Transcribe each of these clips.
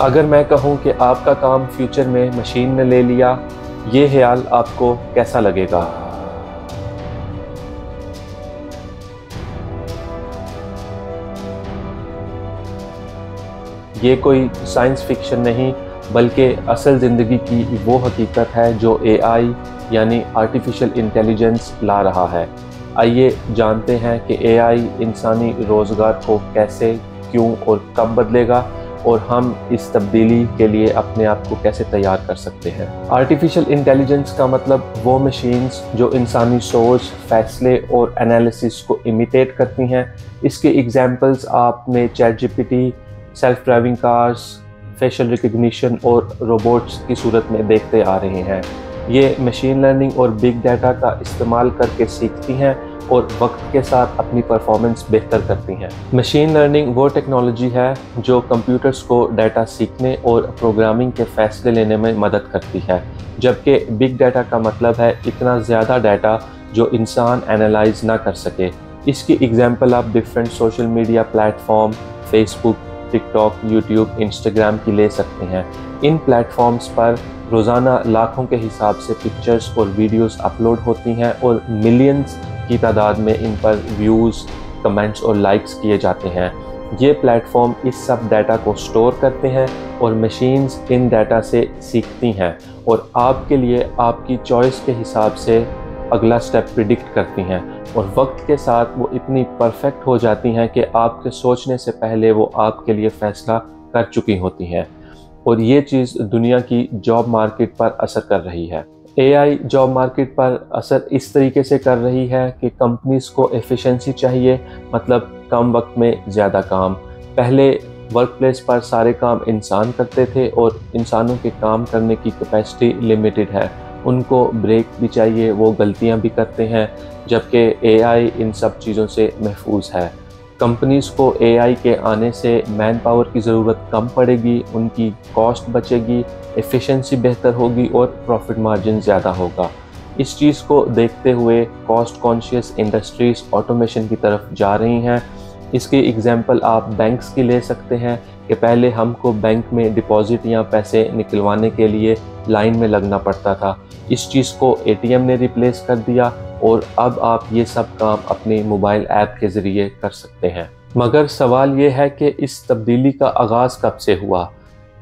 अगर मैं कहूँ कि आपका काम फ्यूचर में मशीन ने ले लिया, ये ख्याल आपको कैसा लगेगा? ये कोई साइंस फिक्शन नहीं, बल्कि असल ज़िंदगी की वो हकीकत है जो एआई यानी आर्टिफिशियल इंटेलिजेंस ला रहा है। आइए जानते हैं कि एआई इंसानी रोज़गार को कैसे, क्यों और कब बदलेगा, और हम इस तब्दीली के लिए अपने आप को कैसे तैयार कर सकते हैं। आर्टिफिशियल इंटेलिजेंस का मतलब वो मशीन्स जो इंसानी सोच, फैसले और एनालिसिस को इमिटेट करती हैं। इसके एग्जांपल्स आपने chat GPT, self driving cars, facial recognition और रोबोट्स की सूरत में देखते आ रहे हैं। ये मशीन लर्निंग और बिग डाटा का इस्तेमाल करके सीखती हैं और वक्त के साथ अपनी परफॉर्मेंस बेहतर करती हैं। मशीन लर्निंग वो टेक्नोलॉजी है जो कंप्यूटर्स को डाटा सीखने और प्रोग्रामिंग के फैसले लेने में मदद करती है, जबकि बिग डाटा का मतलब है इतना ज़्यादा डाटा जो इंसान एनालाइज ना कर सके। इसकी एग्जांपल आप different social media platform, Facebook, TikTok, YouTube, Instagram की ले सकते हैं। इन प्लेटफॉर्म्स पर रोज़ाना लाखों के हिसाब से पिक्चर्स और वीडियोस अपलोड होती हैं और मिलियंस की तादाद में इन पर व्यूज़, कमेंट्स और लाइक्स किए जाते हैं। ये प्लेटफॉर्म इस सब डाटा को स्टोर करते हैं और मशीन्स इन डाटा से सीखती हैं और आपके लिए आपकी चॉइस के हिसाब से अगला स्टेप प्रिडिक्ट करती हैं, और वक्त के साथ वो इतनी परफेक्ट हो जाती हैं कि आपके सोचने से पहले वो आपके लिए फ़ैसला कर चुकी होती हैं। और ये चीज़ दुनिया की जॉब मार्केट पर असर कर रही है। एआई जॉब मार्केट पर असर इस तरीके से कर रही है कि कंपनीज को एफिशिएंसी चाहिए, मतलब कम वक्त में ज़्यादा काम। पहले वर्क प्लेस पर सारे काम इंसान करते थे और इंसानों के काम करने की कैपेसिटी लिमिटेड है। उनको ब्रेक भी चाहिए, वो गलतियां भी करते हैं, जबकि एआई इन सब चीज़ों से महफूज है। कंपनीज को एआई के आने से मैन पावर की ज़रूरत कम पड़ेगी, उनकी कॉस्ट बचेगी, एफिशिएंसी बेहतर होगी और प्रॉफिट मार्जिन ज़्यादा होगा। इस चीज़ को देखते हुए कॉस्ट कॉन्शियस इंडस्ट्रीज़ ऑटोमेशन की तरफ जा रही हैं। इसके एग्जांपल आप बैंक्स की ले सकते हैं कि पहले हमको बैंक में डिपॉजिट या पैसे निकलवाने के लिए लाइन में लगना पड़ता था। इस चीज़ को एटीएम ने रिप्लेस कर दिया और अब आप ये सब काम अपने मोबाइल ऐप के ज़रिए कर सकते हैं। मगर सवाल ये है कि इस तब्दीली का आगाज़ कब से हुआ?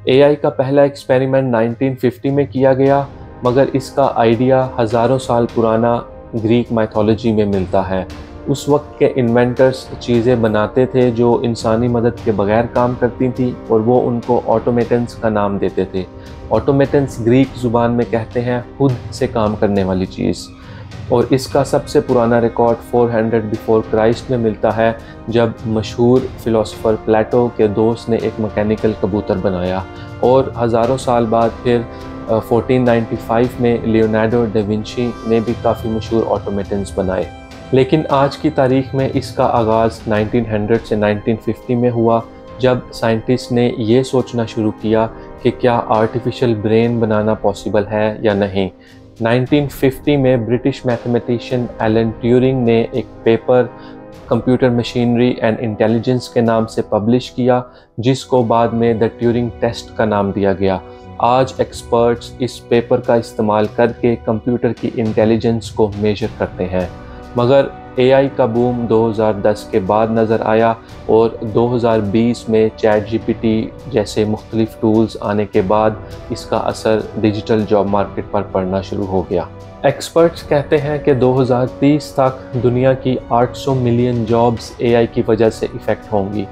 एआई का पहला एक्सपेरिमेंट 1950 में किया गया, मगर इसका आइडिया हज़ारों साल पुराना ग्रीक माइथोलॉजी में मिलता है। उस वक्त के इन्वेंटर्स चीज़ें बनाते थे जो इंसानी मदद के बगैर काम करती थी और वो उनको ऑटोमेटन्स का नाम देते थे। ऑटोमेटन्स ग्रीक ज़ुबान में कहते हैं खुद से काम करने वाली चीज़, और इसका सबसे पुराना रिकॉर्ड 400 बिफोर क्राइस्ट में मिलता है, जब मशहूर फ़िलोसोफर प्लेटो के दोस्त ने एक मैकेनिकल कबूतर बनाया। और हज़ारों साल बाद फिर 1495 में लियोनार्डो डा विंची ने भी काफ़ी मशहूर ऑटोमेटन्स बनाए। लेकिन आज की तारीख में इसका आगाज़ 1900 से 1950 में हुआ, जब साइंटिस्ट ने ये सोचना शुरू किया कि क्या आर्टिफिशियल ब्रेन बनाना पॉसिबल है या नहीं। 1950 में ब्रिटिश मैथमेटिशियन एलन ट्यूरिंग ने एक paper computer machinery and intelligence के नाम से पब्लिश किया, जिसको बाद में द ट्यूरिंग टेस्ट का नाम दिया गया। आज एक्सपर्ट्स इस पेपर का इस्तेमाल करके कंप्यूटर की इंटेलिजेंस को मेजर करते हैं। मगर एआई का बूम 2010 के बाद नज़र आया और 2020 में चैट जीपीटी जैसे मुख्तलिफ टूल्स आने के बाद इसका असर डिजिटल जॉब मार्केट पर पड़ना शुरू हो गया। एक्सपर्ट्स कहते हैं कि 2030 तक दुनिया की 800 मिलियन जॉब्स एआई की वजह से इफ़ेक्ट होंगी।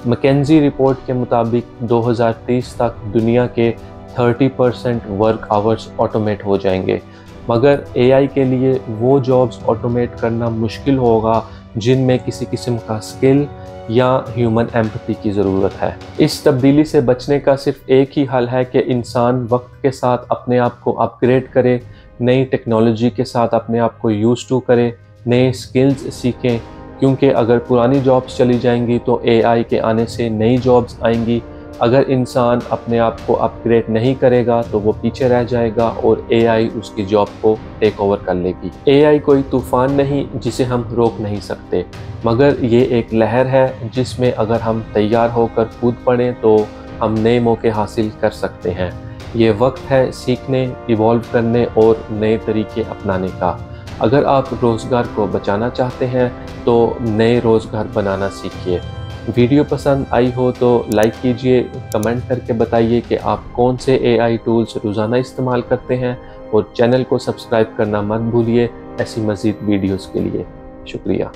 मैकेंजी रिपोर्ट के मुताबिक 2030 तक दुनिया के 30% वर्क आवर्स ऑटोमेट हो जाएंगे। मगर एआई के लिए वो जॉब्स ऑटोमेट करना मुश्किल होगा जिनमें किसी किस्म का स्किल या ह्यूमन एम्पैथी की ज़रूरत है। इस तब्दीली से बचने का सिर्फ एक ही हल है कि इंसान वक्त के साथ अपने आप को अपग्रेड करे, नई टेक्नोलॉजी के साथ अपने आप को यूज़ टू करे, नए स्किल्स सीखें, क्योंकि अगर पुरानी जॉब्स चली जाएंगी तो एआई के आने से नई जॉब्स आएंगी। अगर इंसान अपने आप को अपग्रेड नहीं करेगा तो वो पीछे रह जाएगा और एआई उसकी जॉब को टेक ओवर कर लेगी। एआई कोई तूफान नहीं जिसे हम रोक नहीं सकते, मगर ये एक लहर है जिसमें अगर हम तैयार होकर कूद पड़ें तो हम नए मौके हासिल कर सकते हैं। ये वक्त है सीखने, इवॉल्व करने और नए तरीके अपनाने का। अगर आप रोज़गार को बचाना चाहते हैं तो नए रोज़गार बनाना सीखिए। वीडियो पसंद आई हो तो लाइक कीजिए, कमेंट करके बताइए कि आप कौन से AI टूल्स रोज़ाना इस्तेमाल करते हैं, और चैनल को सब्सक्राइब करना मत भूलिए ऐसी मज़ीद वीडियोज़ के लिए। शुक्रिया।